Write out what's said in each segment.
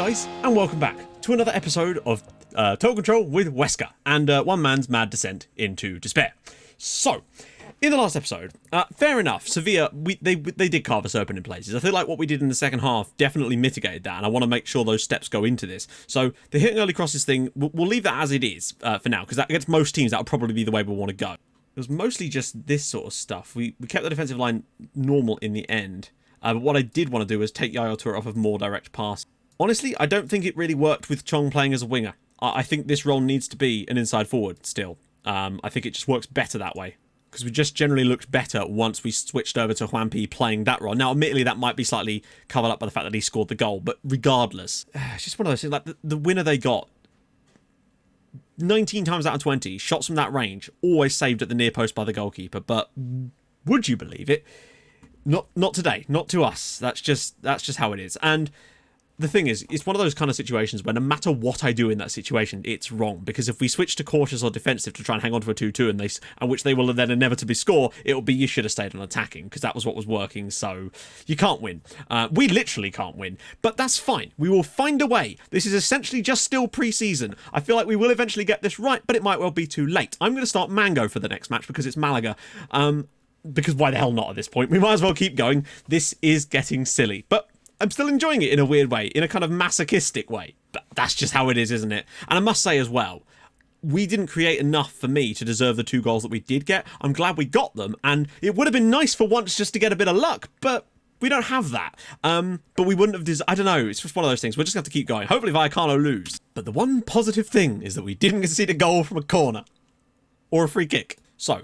guys, and welcome back to another episode of Total Control with Huesca and one man's mad descent into despair. So, in the last episode, fair enough, Sevilla, they did carve us open in places. I feel like what we did in the second half definitely mitigated that, and I want to make sure those steps go into this. So, the hitting early crosses thing, we'll leave that as it is for now, because against most teams, that'll probably be the way we want to go. It was mostly just this sort of stuff. We kept the defensive line normal in the end, but what I did want to do was take Yaya Toure off of more direct pass. Honestly, I don't think it really worked with Chong playing as a winger. I think this role needs to be an inside forward still. I think it just works better that way. Because we just generally looked better once we switched over to Juanpi playing that role. Now, admittedly, that might be slightly covered up by the fact that he scored the goal. But regardless, it's just one of those things. Like the winner they got, 19 times out of 20, shots from that range, always saved at the near post by the goalkeeper. But would you believe it? Not today. Not to us. That's just how it is. And the thing is, it's one of those kind of situations where no matter what I do in that situation, it's wrong. Because if we switch to cautious or defensive to try and hang on to a 2-2, and which they will then inevitably score, it'll be you should have stayed on attacking, because that was what was working. So you can't win. We literally can't win. But that's fine. We will find a way. This is essentially just still pre-season. I feel like we will eventually get this right, but it might well be too late. I'm going to start Mango for the next match because it's Malaga. Because why the hell not at this point? We might as well keep going. This is getting silly. But I'm still enjoying it in a weird way, in a kind of masochistic way. But that's just how it is, isn't it? And I must say as well, we didn't create enough for me to deserve the 2 goals that we did get. I'm glad we got them, and it would have been nice for once just to get a bit of luck, but we don't have that. But we wouldn't have... I don't know, it's just one of those things. We're just going to have to keep going. Hopefully Vallecano lose. But the one positive thing is that we didn't concede a goal from a corner. Or a free kick. So,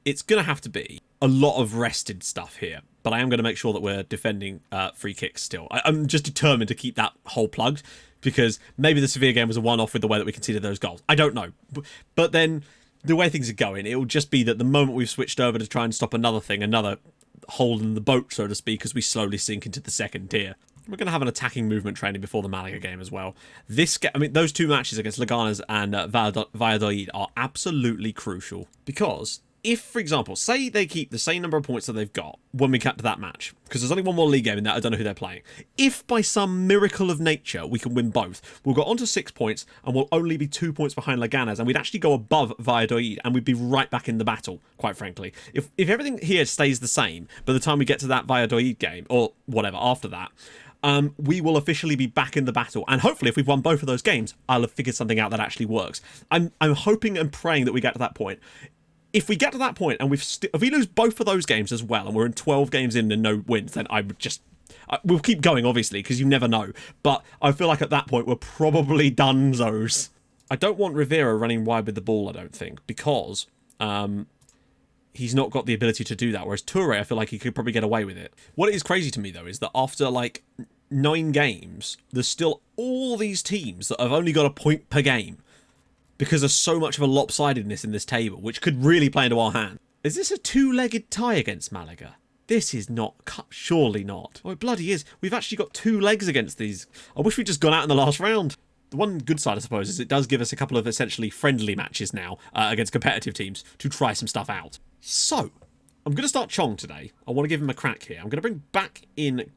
it's going to have to be a lot of rested stuff here. But I am going to make sure that we're defending free kicks still. I'm just determined to keep that hole plugged, because maybe the Sevilla game was a one-off with the way that we conceded those goals. I don't know. But then the way things are going, it will just be that the moment we've switched over to try and stop another hole in the boat, so to speak, as we slowly sink into the second tier. We're going to have an attacking movement training before the Malaga game as well. Those 2 matches against Leganes and Valladolid are absolutely crucial, because if, for example, say they keep the same number of points that they've got when we get to that match, because there's only one more league game in that, I don't know who they're playing. If by some miracle of nature we can win both, we'll go on to 6 points and we'll only be 2 points behind Leganes, and we'd actually go above Valladolid and we'd be right back in the battle, quite frankly. If everything here stays the same by the time we get to that Valladolid game, or whatever after that, we will officially be back in the battle. And hopefully, if we've won both of those games, I'll have figured something out that actually works. I'm hoping and praying that we get to that point. If we get to that point and if we lose both of those games as well, and we're in 12 games in and no wins, then I would we'll keep going, obviously, because you never know. But I feel like at that point, we're probably donezo's. I don't want Rivera running wide with the ball, I don't think, because he's not got the ability to do that. Whereas Toure, I feel like he could probably get away with it. What is crazy to me, though, is that after, 9 games, there's still all these teams that have only got a point per game, because there's so much of a lopsidedness in this table, which could really play into our hand. Is this a 2-legged tie against Malaga? This is not, surely not. Oh, it bloody is. We've actually got 2 legs against these. I wish we'd just gone out in the last round. The one good side, I suppose, is it does give us a couple of essentially friendly matches now against competitive teams to try some stuff out. So, I'm going to start Chong today. I want to give him a crack here. I'm going to bring back in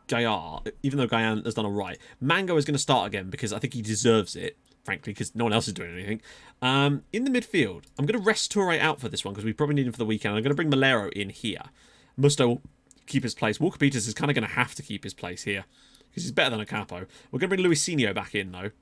Gaillard, even though Gaillard has done all right. Mango is going to start again because I think he deserves it, frankly, because no one else is doing anything. In the midfield, I'm going to rest Toure out for this one because we probably need him for the weekend. I'm going to bring Malero in here. Musto will keep his place. Walker Peters is kind of going to have to keep his place here because he's better than a capo. We're going to bring Luisinho back in, though,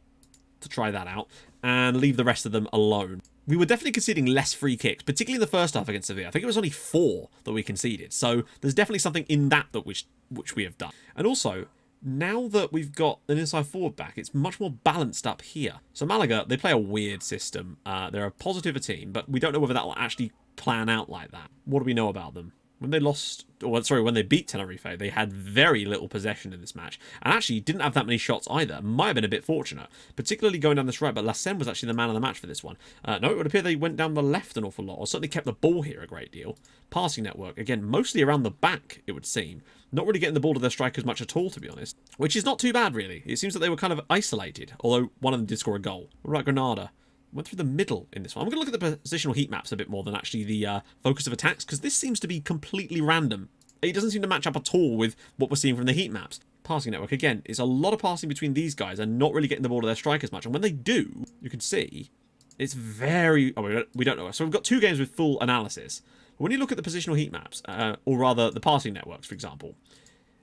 to try that out and leave the rest of them alone. We were definitely conceding less free kicks, particularly in the first half against Sevilla. I think it was only 4 that we conceded. So there's definitely something in that which we have done. And also, now that we've got an inside forward back, it's much more balanced up here. So Malaga, they play a weird system. They're a positive team, but we don't know whether that will actually plan out like that. What do we know about them? When they beat Tenerife, they had very little possession in this match, and actually didn't have that many shots either. Might have been a bit fortunate, particularly going down this right, but Lassen was actually the man of the match for this one. No, it would appear they went down the left an awful lot, or certainly kept the ball here a great deal. Passing network, again, mostly around the back, it would seem. Not really getting the ball to their strikers much at all, to be honest, which is not too bad, really. It seems that they were kind of isolated, although one of them did score a goal. What about Granada? Went through the middle in this one. I'm going to look at the positional heat maps a bit more than actually the focus of attacks, because this seems to be completely random. It doesn't seem to match up at all with what we're seeing from the heat maps. passing network. Again, it's a lot of passing between these guys and not really getting the ball to their strikers much. And when they do, you can see it's very... Oh, we don't know. So we've got 2 games with full analysis. But when you look at the positional heat maps, or rather the passing networks, for example,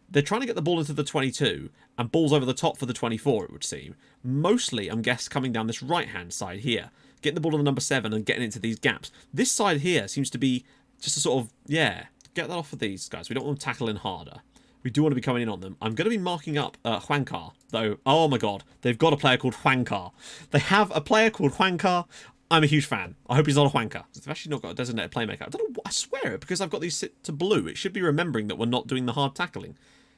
they're trying to get the ball into the 22 and balls over the top for the 24, it would seem. Mostly, I'm guessing, coming down this right-hand side here. Getting the ball to the number 7 and getting into these gaps. This side here seems to be just a sort of, yeah, get that off of these guys. We don't want them tackling harder. We do want to be coming in on them. I'm going to be marking up Huesca, though. Oh my god, they've got a player called Huesca. They have a player called Huesca. I'm a huge fan. I hope he's not a Huesca. They've actually not got a designated playmaker. I don't know. I swear it, because I've got these set to blue. It should be remembering that we're not doing the hard tackling.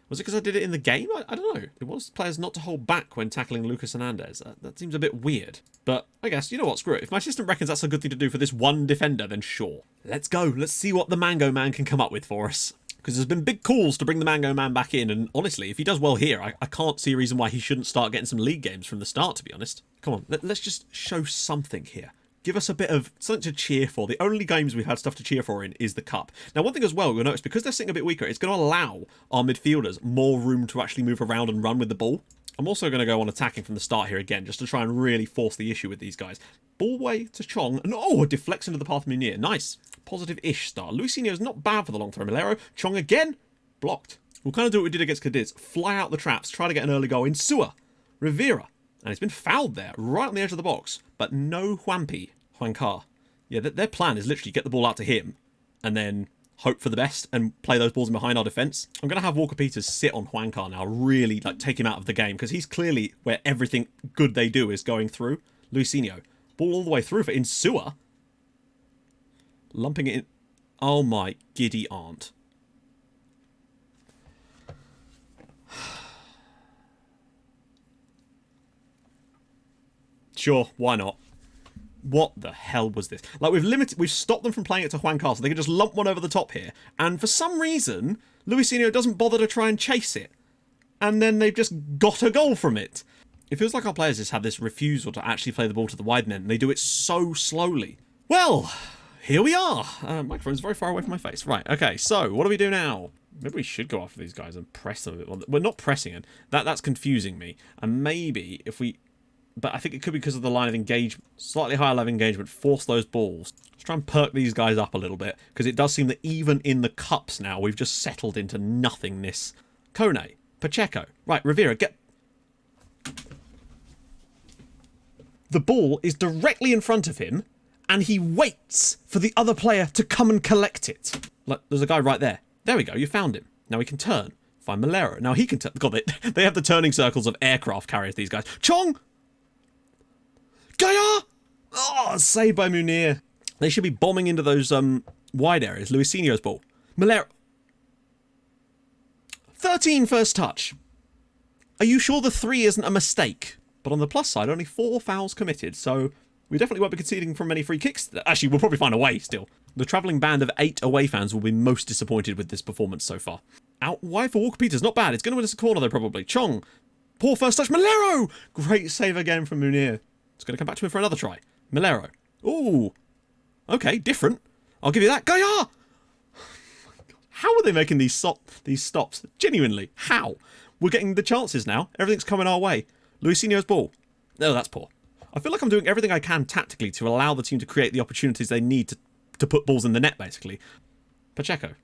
Was it because I did it in the game? I don't know. It wants players not to hold back when tackling Lucas Hernandez. That seems a bit weird. But I guess, you know what, screw it. If my system reckons that's a good thing to do for this one defender, then sure. Let's go. Let's see what the Mango Man can come up with for us. Because there's been big calls to bring the Mango Man back in. And honestly, if he does well here, I can't see a reason why he shouldn't start getting some league games from the start, to be honest. Come on, let's just show something here. Give us a bit of something to cheer for. The only games we've had stuff to cheer for in is the Cup. Now, one thing as well, you'll notice, because they're sitting a bit weaker, it's going to allow our midfielders more room to actually move around and run with the ball. I'm also going to go on attacking from the start here again, just to try and really force the issue with these guys. Ball way to Chong, and oh, deflects into the path of Munir. Nice. Positive-ish start. Luisinho's not bad for the long throw. Milero, Chong again, blocked. We'll kind of do what we did against Cadiz. Fly out the traps, try to get an early goal in Sua. Rivera. And he's been fouled there, right on the edge of the box. But no Huesca. Yeah, their plan is literally get the ball out to him and then hope for the best and play those balls in behind our defence. I'm going to have Walker Peters sit on Huesca now, really like take him out of the game, because he's clearly where everything good they do is going through. Luisinho. Ball all the way through for Insua. Lumping it in. Oh my giddy aunt. Sure, why not? What the hell was this? Like, we've stopped them from playing it to Huesca so they can just lump one over the top here. And for some reason, Luisinho doesn't bother to try and chase it. And then they've just got a goal from it. It feels like our players just have this refusal to actually play the ball to the wide net, and they do it so slowly. Well, here we are. Microphone's very far away from my face. Right, okay, so what do we do now? Maybe we should go after these guys and press them a bit more. We're not pressing it. That's confusing me. And maybe if we... But I think it could be because of the line of engagement. Slightly higher level engagement. Force those balls. Let's try and perk these guys up a little bit. Because it does seem that even in the cups now, we've just settled into nothingness. Kone. Pacheco. Right, Rivera, get... The ball is directly in front of him. And he waits for the other player to come and collect it. Look, there's a guy right there. There we go, you found him. Now we can turn. Find Milero. Now he can turn. God, they have the turning circles of aircraft carriers, these guys. Chong! Gaia! Oh, saved by Munir. They should be bombing into those wide areas. Luisinho's ball. Milero. 13 first touch. Are you sure the 3 isn't a mistake? But on the plus side, only 4 fouls committed, so we definitely won't be conceding from many free kicks. Actually, we'll probably find a way still. The travelling band of 8 away fans will be most disappointed with this performance so far. Out wide for Walker Peters. Not bad. It's going to win us a corner, though, probably. Chong. Poor first touch. Milero! Great save again from Munir. It's going to come back to him for another try. Milero. Ooh. Okay, different. I'll give you that. Gaia! How are they making these stops? Genuinely. How? We're getting the chances now. Everything's coming our way. Luisinho's ball. No, that's poor. I feel like I'm doing everything I can tactically to allow the team to create the opportunities they need to put balls in the net, basically. Pacheco.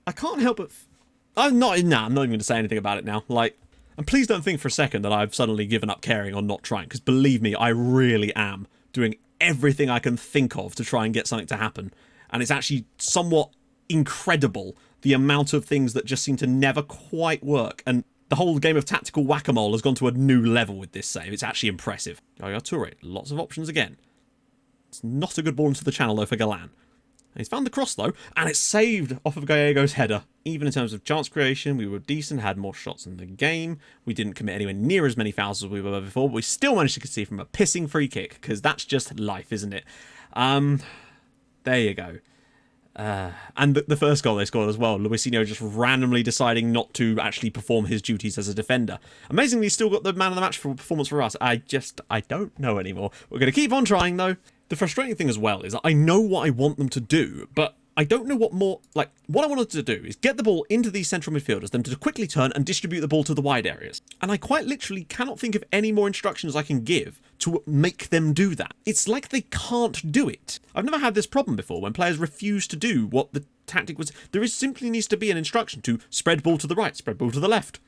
I can't help but... I'm not even going to say anything about it now. Like, and please don't think for a second that I've suddenly given up caring or not trying, because believe me, I really am doing everything I can think of to try and get something to happen. And it's actually somewhat incredible, the amount of things that just seem to never quite work. And the whole game of tactical whack-a-mole has gone to a new level with this save. It's actually impressive. Yaya Toure, lots of options again. It's not a good ball into the channel, though, for Galan. He's found the cross, though, and it's saved off of Gallego's header. Even in terms of chance creation, we were decent, had more shots in the game. We didn't commit anywhere near as many fouls as we were before, but we still managed to concede from a pissing free kick, because that's just life, isn't it? There you go. And the first goal they scored as well, Luisinho just randomly deciding not to actually perform his duties as a defender. Amazingly, he's still got the man of the match for performance for us. I don't know anymore. We're going to keep on trying, though. The frustrating thing as well is that I know what I want them to do, but I don't know what more, like, what I wanted to do is get the ball into these central midfielders, them to quickly turn and distribute the ball to the wide areas. And I quite literally cannot think of any more instructions I can give to make them do that. It's like they can't do it. I've never had this problem before when players refuse to do what the tactic was. There simply needs to be an instruction to spread ball to the right, spread ball to the left.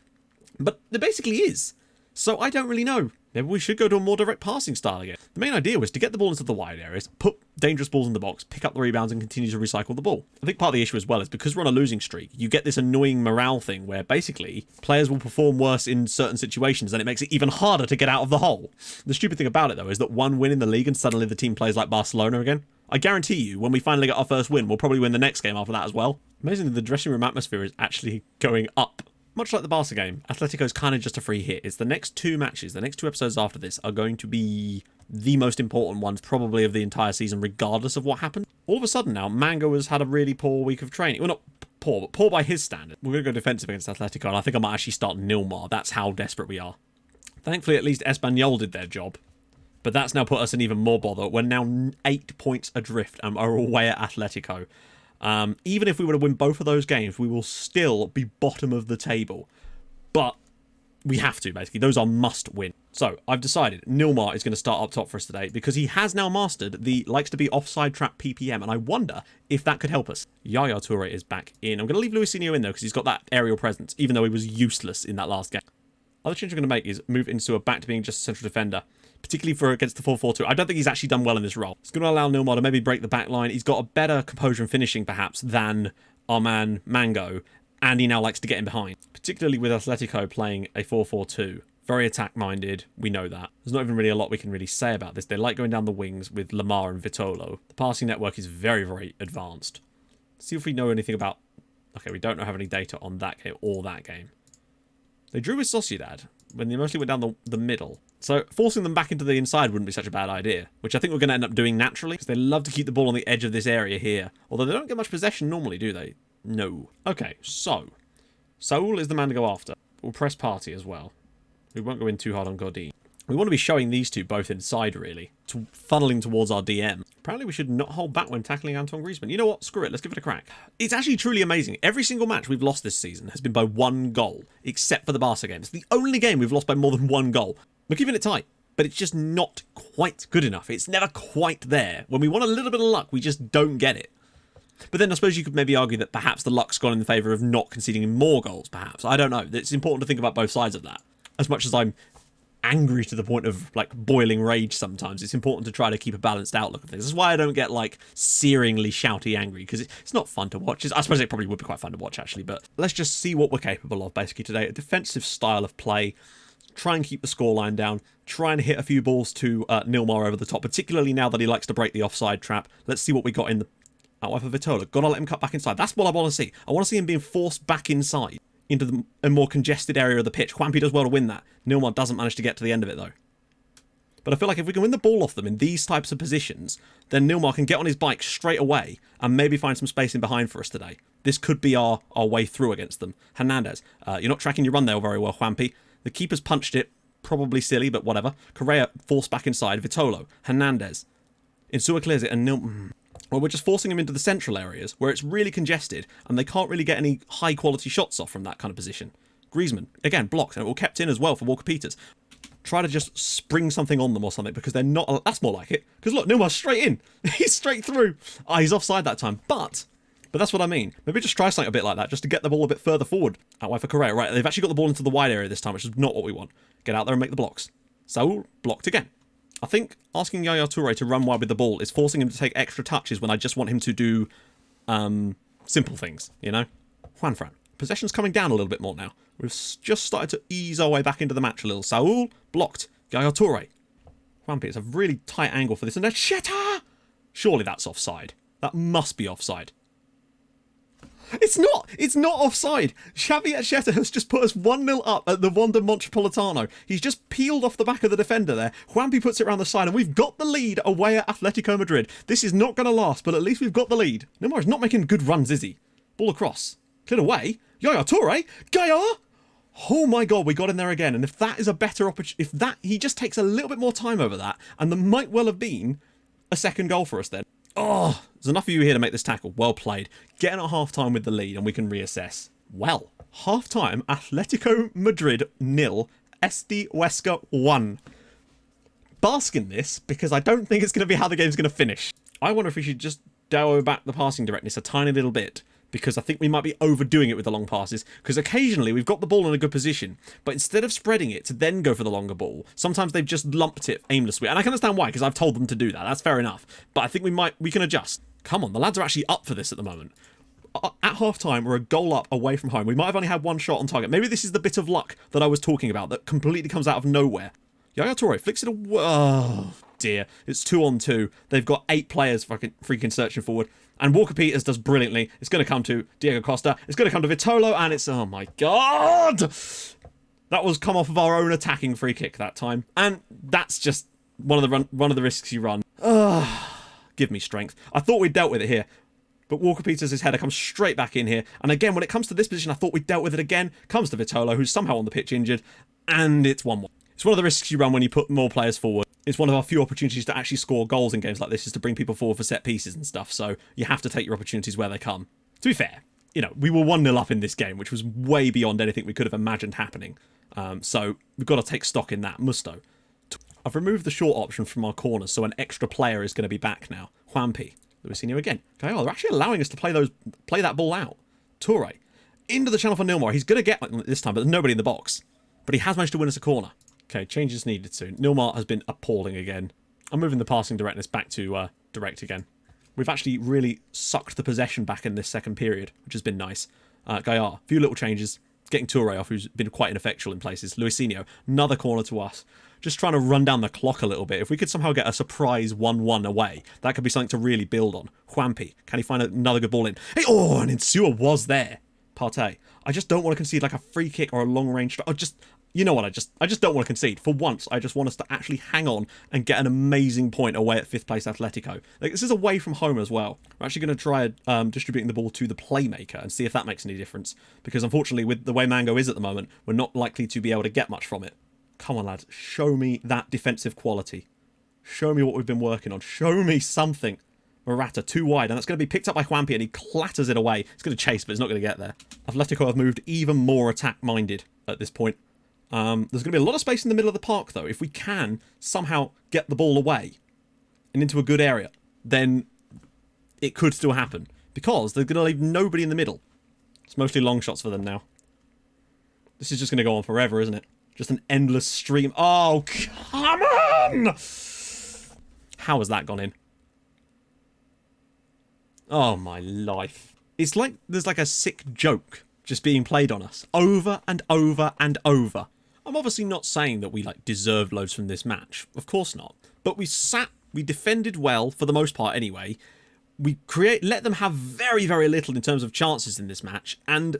But there basically is. So I don't really know. Maybe we should go to a more direct passing style again. The main idea was to get the ball into the wide areas, put dangerous balls in the box, pick up the rebounds and continue to recycle the ball. I think part of the issue as well is because we're on a losing streak, you get this annoying morale thing where basically players will perform worse in certain situations and it makes it even harder to get out of the hole. The stupid thing about it though is that one win in the league and suddenly the team plays like Barcelona again. I guarantee you, when we finally get our first win, we'll probably win the next game after that as well. Amazingly, the dressing room atmosphere is actually going up. Much like the Barca game, Atletico's kind of just a free hit. It's the next two matches, the next two episodes after this are going to be the most important ones probably of the entire season, regardless of what happened. All of a sudden now, Mango has had a really poor week of training. Well, not poor, but poor by his standard. We're going to go defensive against Atletico, and I think I might actually start Nilmar. That's how desperate we are. Thankfully, at least Espanyol did their job. But that's now put us in even more bother. We're now 8 points adrift and are away at Atletico. Even if we were to win both of those games, we will still be bottom of the table. But we have to, basically. Those are must win. So I've decided Nilmar is going to start up top for us today because he has now mastered the likes to be offside trap PPM. And I wonder if that could help us. Yaya Toure is back in. I'm going to leave Luisinho in though because he's got that aerial presence, even though he was useless in that last game. Other change I'm going to make is move into a back to being just a central defender, particularly for against the 4-4-2. I don't think he's actually done well in this role. It's going to allow Nilmar to maybe break the back line. He's got a better composure and finishing, perhaps, than our man Mango, and he now likes to get in behind, particularly with Atletico playing a 4-4-2. Very attack-minded, we know that. There's not even really a lot we can really say about this. They like going down the wings with Lamar and Vitolo. The passing network is very, very advanced. Let's see if we know anything about... Okay, we don't have any data on that game or that game. They drew with Sociedad when they mostly went down the middle. So forcing them back into the inside wouldn't be such a bad idea, which I think we're going to end up doing naturally, because they love to keep the ball on the edge of this area here. Although they don't get much possession normally, do they? No. Okay, so Saul is the man to go after. We'll press party as well. We won't go in too hard on Godin. We want to be showing these two both inside, really, funneling towards our DM. Apparently, we should not hold back when tackling Antoine Griezmann. You know what? Screw it. Let's give it a crack. It's actually truly amazing. Every single match we've lost this season has been by 1 goal, except for the Barca game. It's the only game we've lost by more than 1 goal. We're keeping it tight, but it's just not quite good enough. It's never quite there. When we want a little bit of luck, we just don't get it. But then I suppose you could maybe argue that perhaps the luck's gone in favour of not conceding more goals, perhaps. I don't know. It's important to think about both sides of that. As much as I'm angry to the point of like boiling rage sometimes, it's important to try to keep a balanced outlook of things. That's why I don't get like searingly shouty angry, because it's not fun to watch. I suppose it probably would be quite fun to watch actually, but let's just see what we're capable of basically today. A defensive style of play, try and keep the scoreline down, try and hit a few balls to Nilmar over the top, particularly now that he likes to break the offside trap. Let's see what we got in the outwife of Vitola. Gotta let him cut back inside. That's what I want to see. I want to see him being forced back inside into a more congested area of the pitch. Juanpi does well to win that. Nilmar doesn't manage to get to the end of it, though. But I feel like if we can win the ball off them in these types of positions, then Nilmar can get on his bike straight away and maybe find some space in behind for us today. This could be our way through against them. Hernandez, you're not tracking your run there very well, Juanpi. The keeper's punched it. Probably silly, but whatever. Correa forced back inside. Vitolo, Hernandez. Insua clears it, and Nilmar... Well, we're just forcing him into the central areas where it's really congested and they can't really get any high quality shots off from that kind of position. Griezmann, again, blocked, and it will kept in as well for Walker Peters. Try to just spring something on them or something because they're not... That's more like it. Because look, Nilmar's straight in. He's straight through. He's offside that time. But that's what I mean. Maybe just try something a bit like that just to get the ball a bit further forward. Outwide for Correa. Right, they've actually got the ball into the wide area this time, which is not what we want. Get out there and make the blocks. Saul, blocked again. I think asking Yaya Toure to run wide with the ball is forcing him to take extra touches when I just want him to do simple things, you know? Juanfran. Possession's coming down a little bit more now. We've just started to ease our way back into the match a little. Saul, blocked. Yaya Toure. Juanpi, it's a really tight angle for this. And then Sheta! Surely that's offside. That must be offside. It's not. It's not offside. Xavi Acheta has just put us 1-0 up at the Wanda Metropolitano. He's just peeled off the back of the defender there. Juanpi puts it around the side, and we've got the lead away at Atletico Madrid. This is not going to last, but at least we've got the lead. Neymar is not making good runs, is he? Ball across. Cleared away. Yaya Toure. Gaia. Oh my God, we got in there again. And if that is a better opportunity, he just takes a little bit more time over that, and there might well have been a second goal for us then. Oh, there's enough of you here to make this tackle. Well played. Getting at half-time with the lead, and we can reassess. Well, half-time, Atletico Madrid 0, SD Huesca 1. Bask in this, because I don't think it's going to be how the game's going to finish. I wonder if we should just dial back the passing directness a tiny little bit, because I think we might be overdoing it with the long passes, because occasionally we've got the ball in a good position, but instead of spreading it to then go for the longer ball, sometimes they've just lumped it aimlessly, and I can understand why, because I've told them to do that. That's fair enough, but I think we can adjust. Come on, the lads are actually up for this at the moment. At half-time, we're a goal up away from home. We might have only had one shot on target. Maybe this is the bit of luck that I was talking about that completely comes out of nowhere. Yaya Toure flicks it away. Oh, dear. It's 2-on-2. They've got 8 players freaking searching forward. And Walker Peters does brilliantly. It's going to come to Diego Costa. It's going to come to Vitolo. And it's... Oh, my God. That was come off of our own attacking free kick that time. And that's just one of the risks you run. Give me strength. I thought we'd dealt with it here. But Walker Peters' header comes straight back in here. And again, when it comes to this position, I thought we'd dealt with it again. Comes to Vitolo, who's somehow on the pitch injured. And it's 1-1. It's one of the risks you run when you put more players forward. It's one of our few opportunities to actually score goals in games like this, is to bring people forward for set pieces and stuff. So you have to take your opportunities where they come. To be fair, you know, we were 1-0 up in this game, which was way beyond anything we could have imagined happening. So we've got to take stock in that. Musto. I've removed the short option from our corners, so an extra player is going to be back now. Juanpi. Luisinho again. Okay, oh, they're actually allowing us to play that ball out. Toure. Into the channel for Nilmar. He's going to get it this time, but there's nobody in the box. But he has managed to win us a corner. Okay, changes needed soon. Nilmar has been appalling again. I'm moving the passing directness back to direct again. We've actually really sucked the possession back in this second period, which has been nice. Gaia, a few little changes. Getting Toure off, who's been quite ineffectual in places. Luisinho, another corner to us. Just trying to run down the clock a little bit. If we could somehow get a surprise 1-1 away, that could be something to really build on. Juanpi, can he find another good ball in? Hey, oh, and Insua was there. Partey. I just don't want to concede like a free kick or a long range. You know what? I just don't want to concede. For once, I just want us to actually hang on and get an amazing point away at 5th place Atletico. Like, this is away from home as well. We're actually going to try distributing the ball to the playmaker and see if that makes any difference. Because unfortunately, with the way Mango is at the moment, we're not likely to be able to get much from it. Come on, lads. Show me that defensive quality. Show me what we've been working on. Show me something. Morata, too wide, and that's going to be picked up by Juanpi, and he clatters it away. It's going to chase, but it's not going to get there. Atletico have moved even more attack-minded at this point. There's going to be a lot of space in the middle of the park, though. If we can somehow get the ball away and into a good area, then it could still happen. Because they're going to leave nobody in the middle. It's mostly long shots for them now. This is just going to go on forever, isn't it? Just an endless stream. Oh, come on! How has that gone in? Oh, my life. It's like there's like a sick joke just being played on us over and over and over. I'm obviously not saying that we deserved loads from this match. Of course not. But we defended well for the most part anyway. We let them have very, very little in terms of chances in this match, and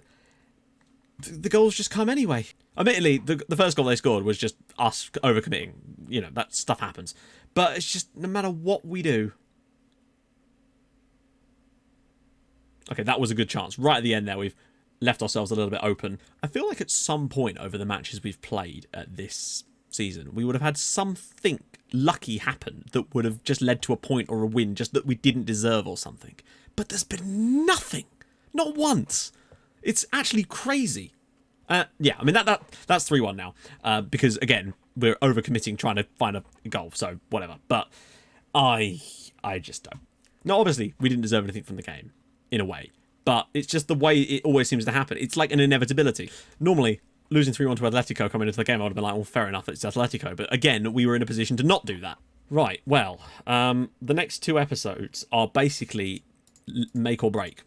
the goals just come anyway. Admittedly, the first goal they scored was just us overcommitting. You know, that stuff happens. But it's just, no matter what we do... Okay, that was a good chance. Right at the end there, we've left ourselves a little bit open. I feel like at some point over the matches we've played at this season, we would have had something lucky happen that would have just led to a point or a win, just that we didn't deserve or something. But there's been nothing. Not once. It's actually crazy. Yeah, I mean, that's 3-1 now. Because, again, we're overcommitting trying to find a goal, so whatever. But I just don't. Now, obviously, we didn't deserve anything from the game, in a way. But it's just the way it always seems to happen. It's like an inevitability. Normally, losing 3-1 to Atletico coming into the game, I would have been like, well, fair enough, it's Atletico. But again, we were in a position to not do that. Right, well, the next 2 episodes are basically make or break.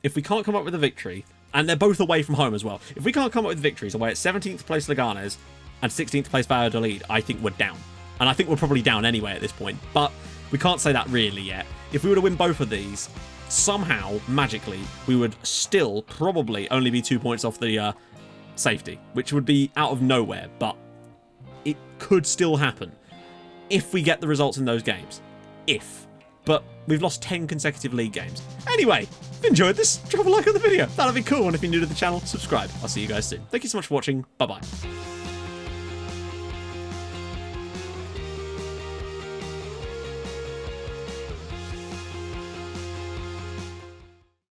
If we can't come up with a victory, and they're both away from home as well, if we can't come up with victories away at 17th place Leganes and 16th place Valladolid, I think we're down. And I think we're probably down anyway at this point, but we can't say that really yet. If we were to win both of these, somehow, magically, we would still probably only be 2 points off the safety, which would be out of nowhere, but it could still happen if we get the results in those games. If. But we've lost 10 consecutive league games. Anyway, if you enjoyed this, drop a like on the video. That'd be cool. And if you're new to the channel, subscribe. I'll see you guys soon. Thank you so much for watching. Bye-bye.